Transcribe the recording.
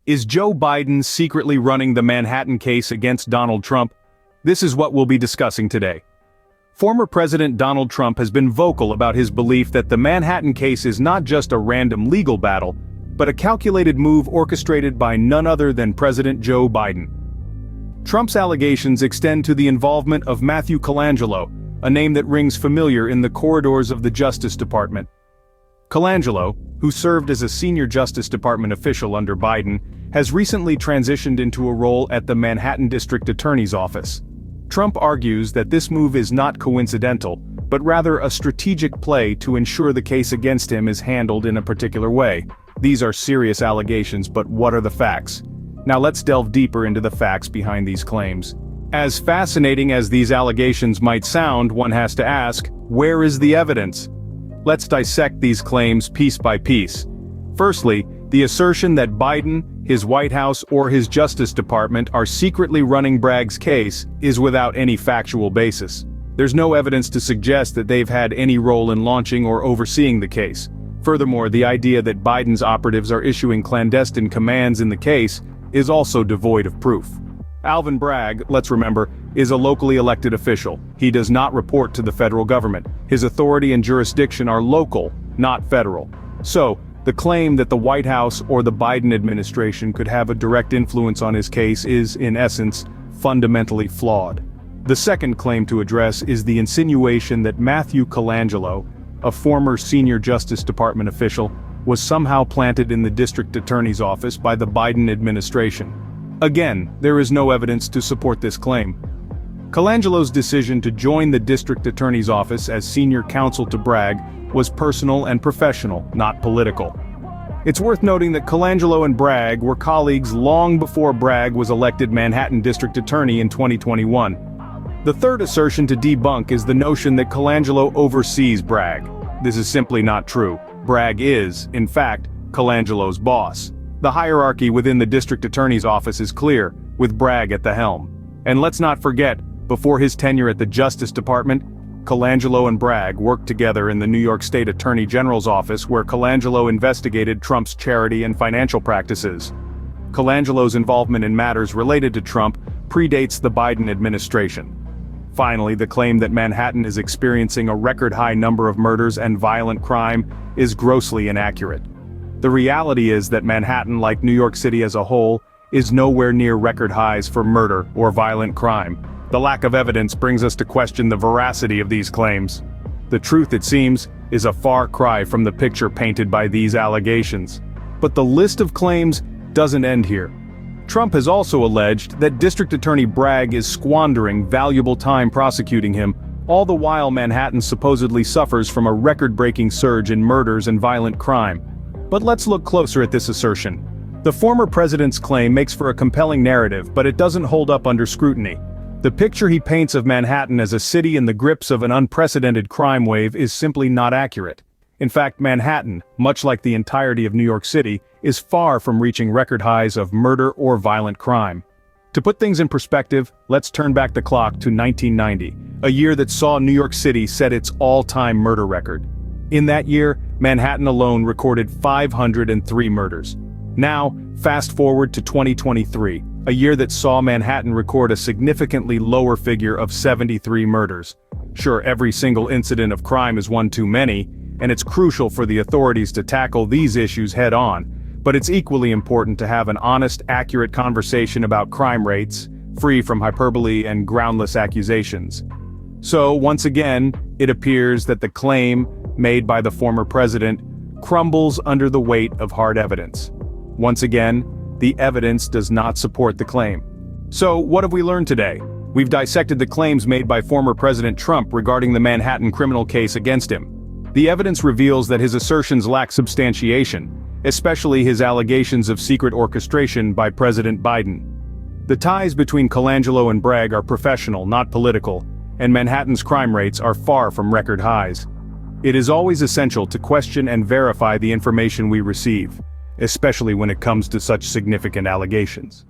Is Joe Biden secretly running the Manhattan case against Donald Trump? This is what we'll be discussing today. Former President Donald Trump has been vocal about his belief that the Manhattan case is not just a random legal battle, but a calculated move orchestrated by none other than President Joe Biden. Trump's allegations extend to the involvement of Matthew Colangelo, a name that rings familiar in the corridors of the Justice Department. Colangelo, who served as a senior Justice Department official under Biden, has recently transitioned into a role at the Manhattan District Attorney's Office. Trump argues that this move is not coincidental, but rather a strategic play to ensure the case against him is handled in a particular way. These are serious allegations, but what are the facts? Now let's delve deeper into the facts behind these claims. As fascinating as these allegations might sound, one has to ask, where is the evidence? Let's dissect these claims piece by piece. Firstly, the assertion that Biden, his White House, or his Justice Department are secretly running Bragg's case is without any factual basis. There's no evidence to suggest that they've had any role in launching or overseeing the case. Furthermore, the idea that Biden's operatives are issuing clandestine commands in the case is also devoid of proof. Alvin Bragg, let's remember, is a locally elected official. He does not report to the federal government. His authority and jurisdiction are local, not federal. So, the claim that the White House or the Biden administration could have a direct influence on his case is, in essence, fundamentally flawed. The second claim to address is the insinuation that Matthew Colangelo, a former senior Justice Department official, was somehow planted in the district attorney's office by the Biden administration. Again, there is no evidence to support this claim. Colangelo's decision to join the district attorney's office as senior counsel to Bragg was personal and professional, not political. It's worth noting that Colangelo and Bragg were colleagues long before Bragg was elected Manhattan District Attorney in 2021. The third assertion to debunk is the notion that Colangelo oversees Bragg. This is simply not true. Bragg is, in fact, Colangelo's boss. The hierarchy within the district attorney's office is clear, with Bragg at the helm. And let's not forget, before his tenure at the Justice Department, Colangelo and Bragg worked together in the New York State Attorney General's office where Colangelo investigated Trump's charity and financial practices. Colangelo's involvement in matters related to Trump predates the Biden administration. Finally, the claim that Manhattan is experiencing a record-high number of murders and violent crime is grossly inaccurate. The reality is that Manhattan, like New York City as a whole, is nowhere near record highs for murder or violent crime. The lack of evidence brings us to question the veracity of these claims. The truth, it seems, is a far cry from the picture painted by these allegations. But the list of claims doesn't end here. Trump has also alleged that District Attorney Bragg is squandering valuable time prosecuting him, all the while Manhattan supposedly suffers from a record-breaking surge in murders and violent crime. But let's look closer at this assertion. The former president's claim makes for a compelling narrative, but it doesn't hold up under scrutiny. The picture he paints of Manhattan as a city in the grips of an unprecedented crime wave is simply not accurate. In fact, Manhattan, much like the entirety of New York City, is far from reaching record highs of murder or violent crime. To put things in perspective, let's turn back the clock to 1990, a year that saw New York City set its all-time murder record. In that year, Manhattan alone recorded 503 murders. Now, fast forward to 2023, a year that saw Manhattan record a significantly lower figure of 73 murders. Sure, every single incident of crime is one too many, and it's crucial for the authorities to tackle these issues head-on, but it's equally important to have an honest, accurate conversation about crime rates, free from hyperbole and groundless accusations. So, once again, it appears that the claim made by the former president crumbles under the weight of hard evidence. Once again, the evidence does not support the claim. So, what have we learned today? We've dissected the claims made by former President Trump regarding the Manhattan criminal case against him. The evidence reveals that his assertions lack substantiation, especially his allegations of secret orchestration by President Biden. The ties between Colangelo and Bragg are professional, not political, and Manhattan's crime rates are far from record highs. It is always essential to question and verify the information we receive, especially when it comes to such significant allegations.